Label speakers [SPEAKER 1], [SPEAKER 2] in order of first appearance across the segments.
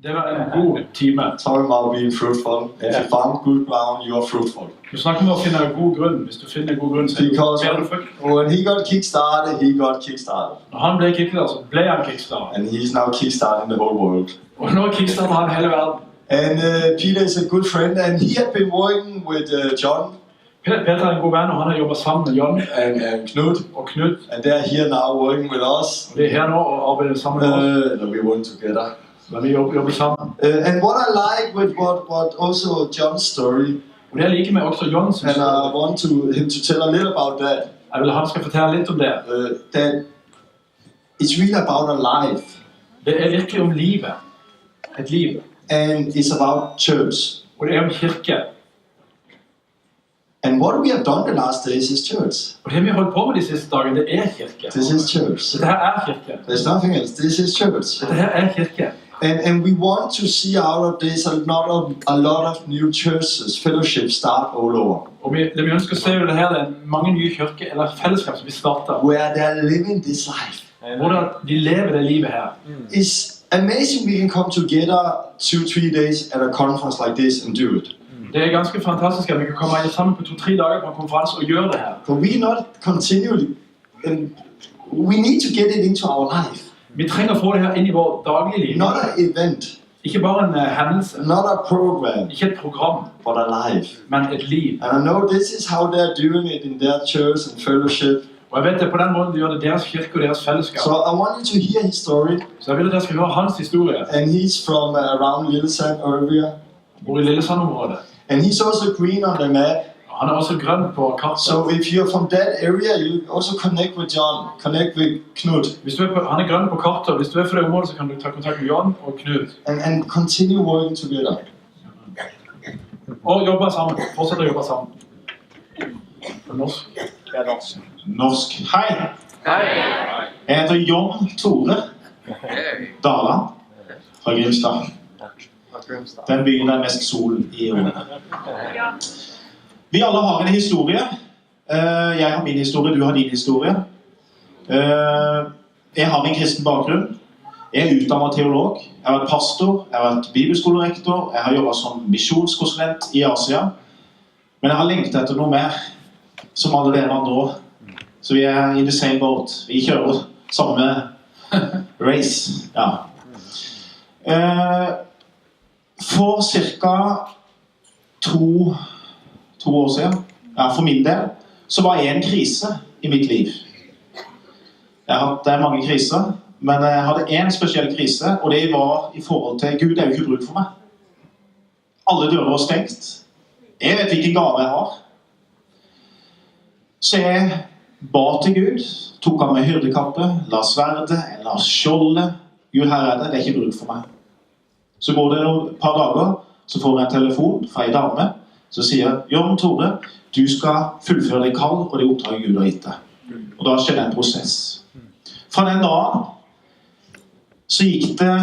[SPEAKER 1] Det var en god time.
[SPEAKER 2] Talking about being fruitful. If you found good ground, you are fruitful.
[SPEAKER 1] Du snakker om å finne god grunn. Hvis du finner god grunn, så
[SPEAKER 2] Because
[SPEAKER 1] blir du frukt.
[SPEAKER 2] when he got kickstarted.
[SPEAKER 1] Når han ble kickstartet, så ble han kickstartet.
[SPEAKER 2] And he's now kickstarting the whole world.
[SPEAKER 1] Og nå kickstarter han hele verden.
[SPEAKER 2] And Peter is a good friend, and he had been working with John.
[SPEAKER 1] Peter er en god venn, og han har jobbet sammen med John
[SPEAKER 2] and Knut.
[SPEAKER 1] Og Knut.
[SPEAKER 2] And they're here now working with us.
[SPEAKER 1] Og de er her nå og arbeider sammen med oss.
[SPEAKER 2] We work together.
[SPEAKER 1] Men vi jobber sammen.
[SPEAKER 2] And what I like with what also John's story.
[SPEAKER 1] Og det jeg liker med også Johns
[SPEAKER 2] story. And I want him to tell a little about that.
[SPEAKER 1] Jeg vil han skal fortelle litt om det.
[SPEAKER 2] That it's really about a life.
[SPEAKER 1] Det er virkelig om livet. Et liv.
[SPEAKER 2] And it's about church.
[SPEAKER 1] Og det er om kirke.
[SPEAKER 2] And what we have done the last days is church.
[SPEAKER 1] Og det vi har holdt på med de siste dagene, det er kirke.
[SPEAKER 2] This is church.
[SPEAKER 1] Dette her er kirke.
[SPEAKER 2] There's nothing else. This is church.
[SPEAKER 1] Dette her er kirke.
[SPEAKER 2] And we want to see out of this a lot of new churches, fellowships start all over.
[SPEAKER 1] Og det vi ønsker å se over det her, det er mange nye kirker eller fellesskap som vi starter.
[SPEAKER 2] Where they are living this life.
[SPEAKER 1] Hvordan de lever det livet her.
[SPEAKER 2] It's amazing we can come together 2-3 days at a conference like this and do it.
[SPEAKER 1] Det er ganske fantastisk at vi kan komme sammen på 2-3 dager på en konferanse og gjøre det her.
[SPEAKER 2] But we not continually, and we need to get it into our life.
[SPEAKER 1] Vi trenger å få det her inn i vår daglige liv.
[SPEAKER 2] Not an event.
[SPEAKER 1] Ikke bare en hendelse.
[SPEAKER 2] Not a program.
[SPEAKER 1] Ikke et program.
[SPEAKER 2] But a life.
[SPEAKER 1] Men et liv.
[SPEAKER 2] And I know this is how they're doing it in their church and fellowship.
[SPEAKER 1] Og jeg vet det på den måten de gjør det deres kirke og deres fellesskap.
[SPEAKER 2] So I want you to hear his story.
[SPEAKER 1] Så jeg vil at dere skal høre hans historie.
[SPEAKER 2] And he's from around Lillesand area.
[SPEAKER 1] Bor i Lillesand-området.
[SPEAKER 2] And he's also green on the map.
[SPEAKER 1] Han er også grønn på kartet.
[SPEAKER 2] So if you're from that area, you also connect with John, connect with Knut.
[SPEAKER 1] Han er grønn på kartet, og hvis du er fra det området, så kan du ta kontakt med John og Knut.
[SPEAKER 2] And continue working together.
[SPEAKER 1] Og jobbe sammen. Fortsette å jobbe sammen. På norsk.
[SPEAKER 3] Ja, norsk. Hei.
[SPEAKER 4] Hei.
[SPEAKER 3] Jeg heter John Tore Daland fra Grimstad. Den byen er mest sol i året. Vi alle har en historie. Jeg har min historie, du har din historie. Jeg har en kristen bakgrunn. Jeg er utdannet teolog. Jeg har vært pastor, jeg har vært bibelskolerektor, jeg har jobbet som misjonskonsulent i Asia. Men jeg har lengtet etter noe mer, som alle dere andre. Så vi er in the same boat. Vi kjører samme race. Ja. For cirka to år siden, ja, for min del, så var jeg en krise i mitt liv. Jeg har hatt mange kriser, men jeg hadde en spesiell krise, og det var i forhold til Gud er jo ikke bruk for meg. Alle dører var stengt. Jeg vet hvilken gave jeg har. Så jeg ba til Gud, tok av meg hyrdekappe, la sverdet, la skjoldet. Gud, her er det ikke bruk for meg. Så går det et par dager, så får jeg en telefon fra en dame, så sier John Tore, du skal fullføre deg kall, og det oppdraget Gud har gitt deg. Og da skjedde en prosess. Fra den dagen, så gikk det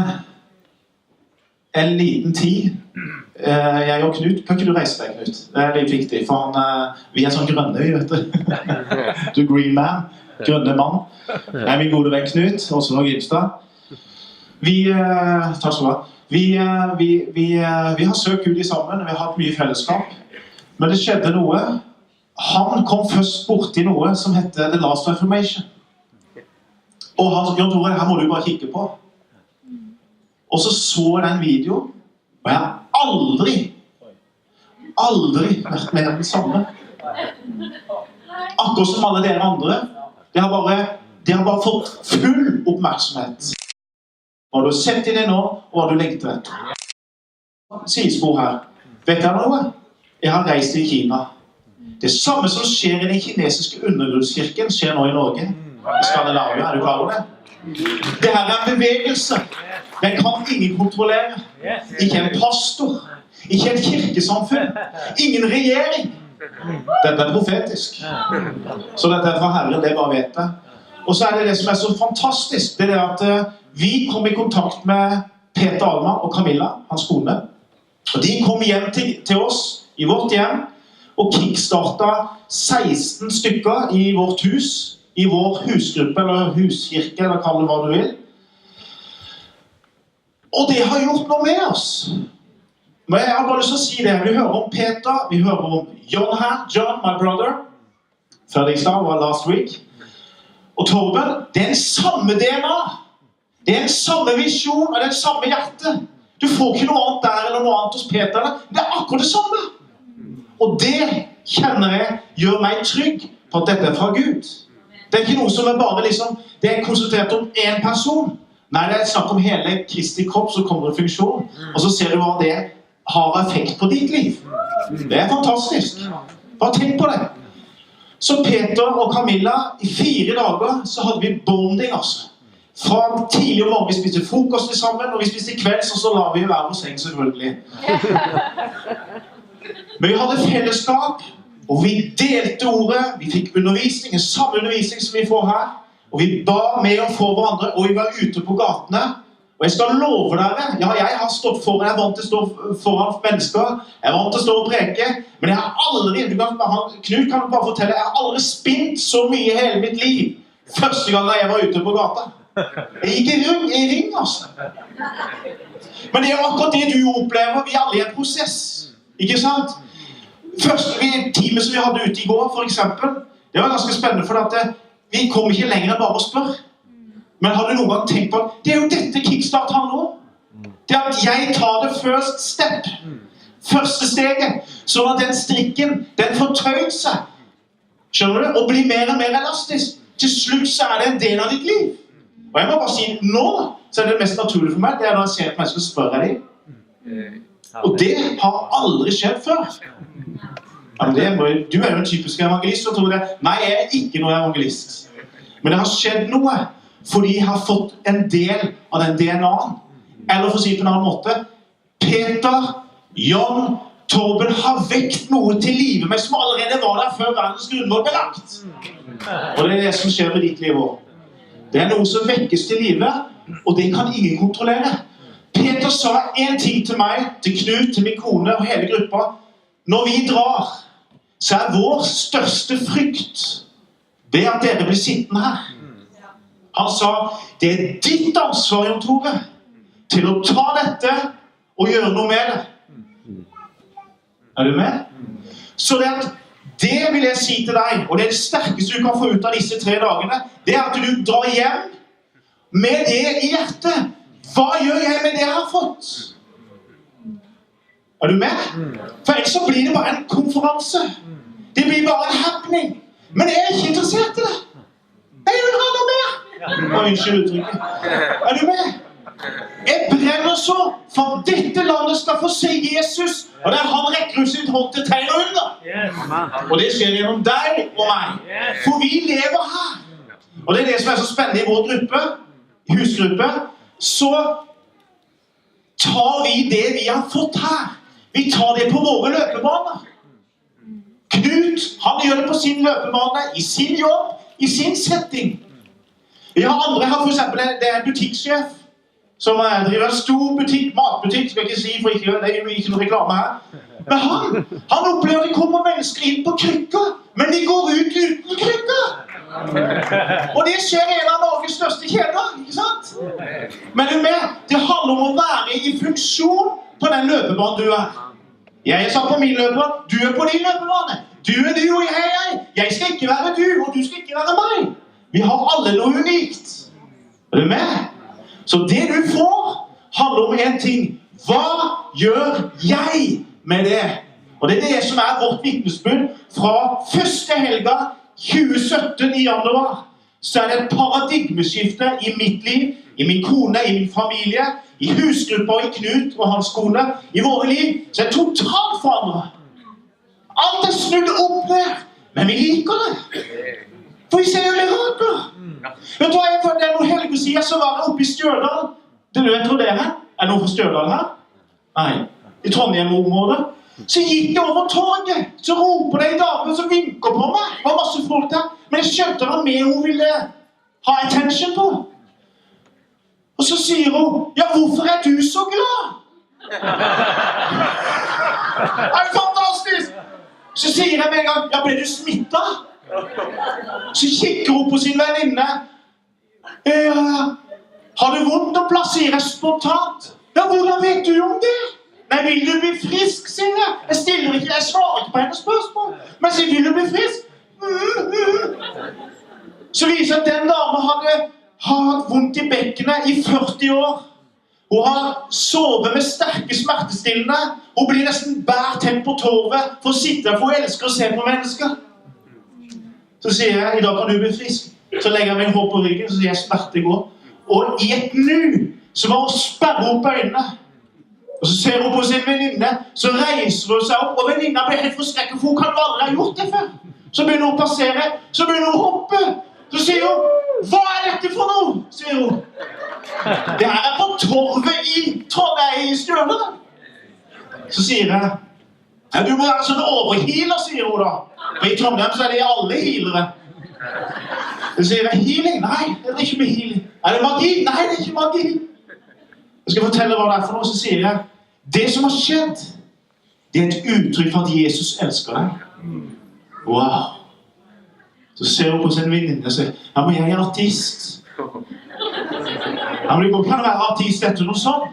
[SPEAKER 3] en liten tid. Jeg og Knut, kan ikke du reise deg, Knut? Det er litt viktig, for vi er sånn grønne, vi vet det. Du green man, grønne mann. Jeg er min gode venn Knut, også fra Grimstad. Takk skal du ha. Vi har søkt Gud i sammen, vi har hatt mye fellesskap. Men det skjedde noe. Han kom først bort i noe som heter The Last Reformation. Og han sa, John Tore, her må du bare kikke på. Og så jeg den videoen, og jeg har aldri vært med den samme. Akkurat som alle dere andre. Det har bare fått full oppmerksomhet. Hva du har sett i det nå, og hva du lengter etter. Sidespor her. Vet dere noe? Jeg har reist til Kina. Det samme som skjer i den kinesiske undergrunnskirken skjer nå i Norge. I Skandinavia, er du klar over det? Det her er en bevegelse. Den kan ingen kontrollere. Ikke en pastor. Ikke et kirkesamfunn. Ingen regjering. Dette er profetisk. Så dette er fra Herren, det bare vet jeg. Og så er det som er så fantastisk, det er at vi kom i kontakt med Peter Alma og Camilla, hans kone. Og de kom hjem til oss, i vårt hjem, og kickstartet 16 stykker i vårt hus, i vår husgruppe, eller huskirke, eller kall det hva du vil. Og det har gjort noe med oss. Men jeg har bare lyst til å si det. Vi hører om Peter, vi hører om John her, John, my brother. Fredrikstad var last week. Og Torben, det den samme DNA. Det den samme visjon, og den samme hjerte. Du får ikke noe annet der eller noe annet hos Peter. Det akkurat det samme. Og det kjenner jeg gjør meg trygg på at dette fra Gud. Det ikke noe som bare liksom, det konsentrert om en person. Nei, det snakk om hele Kristi kropp som kommer i funksjon. Og så ser du hva det har effekt på ditt liv. Det fantastisk. Bare tenk på det. Så Peter og Camilla, i 4 dager så hadde vi bonding altså. Fra tidlig om morgen, vi spiste frokost sammen, og vi spiste kvelds, og så la vi hver vår seng selvfølgelig. Men vi hadde fellesskap, og vi delte ordet, vi fikk undervisning, en samme undervisning som vi får her, og vi ba med og for hverandre, og vi var ute på gatene. Og jeg skal love dere, ja, jeg har stått foran, jeg er vant til å stå foran mennesker, jeg er vant til å stå og preke, men jeg har aldri, Knut kan bare fortelle, jeg har aldri spint så mye i hele mitt liv, første gang jeg var ute på gata. Jeg gikk i ring, altså. Men det akkurat det du opplever, vi er alle i en prosess, ikke sant? Første time som vi hadde ute i går, for eksempel, det var ganske spennende, for at vi kom ikke lenger enn bare å spørre. Men har du noen gang tenkt på at det er jo dette Kickstart handler om? Det er at jeg tar det first step. Første steget. Sånn at den strikken, den får tøyd seg. Skjønner du? Og blir mer og mer elastisk. Til slutt så er det en del av ditt liv. Og jeg må bare si, nå så er det mest naturlig for meg, det er når jeg ser et menneske spør jeg dem. Og det har aldri skjedd før. Ja, men du er jo en typisk evangelist, og tror det. Nei, jeg er ikke noen evangelist. Men det har skjedd noe. Fordi jeg har fått en del av den DNA-en. Eller for å si på en annen måte, Peter, John, Torben har vekt noe til livet meg som allerede var der før verdens grunnvoll ble lagt. Og det er det som skjer med ditt liv også. Det er noe som vekkes til livet, og det kan ingen kontrollere. Peter sa en ting til meg, til Knut, til min kone og hele gruppa. Når vi drar, så er vår største frykt det at dere blir sittende her. Han sa, det er ditt ansvar, Jon Tore, til å ta dette og gjøre noe med det. Er du med? Så det vil jeg si til deg, og det er det sterkeste du kan få ut av disse 3 dagene, det er at du drar hjem med det i hjertet. Hva gjør jeg med det jeg har fått? Er du med? For ellers så blir det bare en konferanse. Det blir bare en happening. Men jeg er ikke interessert i det. Jeg vil ha noe mer. Unnskyld uttrykket. Er du med? Jeg brenner så for at dette landet skal få se Jesus, og der han rekker ut sin hånd til tegn og under. Og det skjer gjennom deg og meg. For vi lever her. Og det er det som er så spennende i vår gruppe, i husgruppe. Så tar vi det vi har fått her. Vi tar det på våre løpebaner. Knut, han gjør det på sin løpebane, i sin jobb, i sin setting. Vi har andre her, for eksempel, det er butikksjef, som driver en stor butikk, matbutikk, skal jeg ikke si, for det er jo ikke noe reklame her. Men han opplever at det kommer mennesker inn på krykker, men de går ut uten krykker. Og det skjer en av Norges største kjeder, ikke sant? Men det handler om å være i funksjon på den løpebanen du er. Jeg er satt på min løpebane, du er på din løpebane. Du er du, og jeg er jeg. Jeg skal ikke være du, og du skal ikke være meg. Vi har alle noe unikt. Er du med? Så det du får handler om en ting. Hva gjør jeg med det? Og det er det som er vårt vitnesbyrd fra første helga 2017 i januar. Så er det et paradigmeskifte i mitt liv, i min kone, i min familie, i husgruppa, i Knut og hans kone, i våre liv. Så er det totalt forandret. Alt er snudd opp ned, men vi liker det. For vi ser jo mirakler. Vet du hva, det er noen helger siden så var jeg oppe i Stjørdal. Du vet hvor det er her? Er det noen fra Stjørdal her? Nei, i Trondheim-området. Så gikk jeg over torget, så roper det en dame som vinker på meg. Det var masse folk der, men jeg skjønte hva mer hun ville ha attention på. Og så sier hun, ja, hvorfor er du så glad? Det er fantastisk! Så sier jeg med en gang, ja, ble du smittet? Så kikker hun på sin venninne. Har du vondt å plassere spontant? Ja, hvordan vet du om det? Nei, vil du bli frisk, sier jeg. Jeg svarer ikke på hennes spørsmål. Men sier, vil du bli frisk? Så viser at den dame hadde hatt vondt i bekkenet i 40 år. Hun har sovet med sterke smertestillende. Hun blir nesten bærtent på torvet for å sitte der, for hun elsker å se på mennesker. Så sier jeg, i dag kan du bli frisk. Så legger jeg min hånd på ryggen, så sier jeg, smerte går. Og i et nu, så må hun sperre opp øynene. Og så ser hun på sin venninne, så reiser hun seg opp, og venninna blir helt forskrekket, for hun kan jo aldri ha gjort det før. Så begynner hun å passere, så begynner hun å hoppe. Så sier hun, hva er dette for noe? Sier hun. Det her er på torvet i Stjørdal. Så sier jeg, ja, du må være sånn overhealer, sier hun da. For i Trondheim så er det alle healere. Så sier jeg, healing? Nei, det er ikke med healing. Er det magi? Nei, det er ikke magi. Jeg skal fortelle hva det er for noe, så sier jeg, det som har skjedd, det er et uttrykk for at Jesus elsker deg. Wow. Så ser hun på sin venninne og sier, ja, men jeg er artist. Ja, men det går ikke an å være artist etter noe sånt.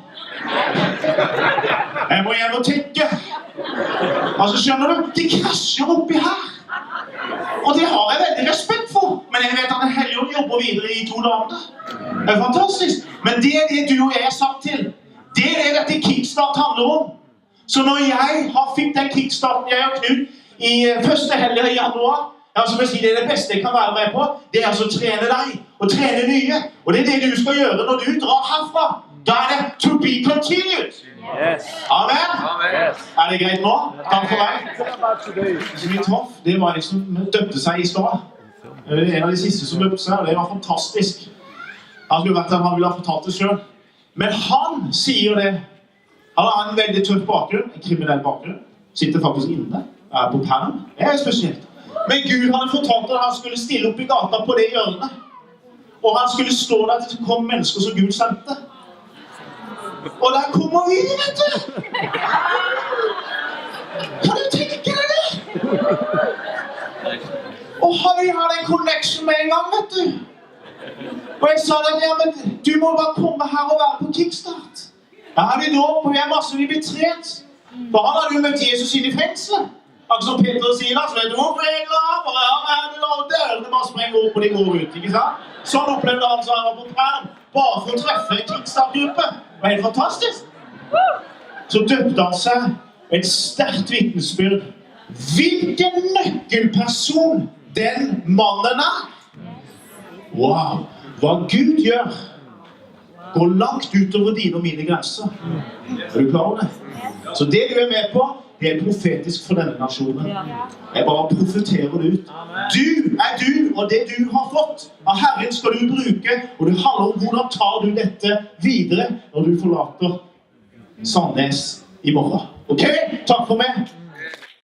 [SPEAKER 3] Jeg må hjem og tenke. Altså, skjønner du, de krasjer oppi her. Og det har jeg veldig respekt for. Men jeg vet at den Hellige jobber videre i 2 dager. Det er fantastisk. Men det er det du og jeg er satt til. Det er det dette Kickstart handler om. Så når jeg fikk den Kickstarten jeg har Knut i første helgen i januar, altså vil si det er det beste jeg kan være med på, det er altså å trene deg og trene nye. Og det er det du skal gjøre når du drar herfra. Da er det to be continued.
[SPEAKER 4] Yes.
[SPEAKER 3] Amen.
[SPEAKER 4] Yes.
[SPEAKER 3] Er det greit nå? Takk for meg. Så vi traff, det var en som døpte seg i stad. En av de siste som døpte seg, og det var fantastisk. Han skulle vært der, han ville ha fortalt det selv. Men han sier det. Han har en veldig tøff bakgrunn, en kriminell bakgrunn. Sitter faktisk inne, er på perm. Det er spesielt. Men Gud hadde fortalt at han skulle stille opp i gata på det hjørnet. Og han skulle stå der til det kom mennesker som Gud sendte. Og der kommer vi, vet du! Kan du tenke deg det? Og vi hadde en connection med en gang, vet du. Og jeg sa det, ja, men du må bare komme her og være på Kickstart. Ja, vi drar på, vi er masse, vi blir trent. For han hadde jo møtt Jesus inn i fengselet. Akkurat som Peter og Silas, vet du hvorfor jeg glad? For her er det da dørene bare sprenger opp og de går ut, ikke sant? Sånn opplevde han så han var på perm, bare for å treffe en Kickstart-gruppe. Det var helt fantastisk. Så døpte han seg et sterkt vitnesbyrd. Hvilken nøkkelperson den mannen er? Wow! Hva Gud gjør går langt utover dine og mine grenser. Er du klar over det? Så det du er med på, det er profetisk for denne nasjonen. Jeg bare profeterer det ut. Du er du, og det du har fått av Herren skal du bruke, og det handler om hvordan tar du dette videre når du forlater Sandnes i morgen. Ok? Takk for meg.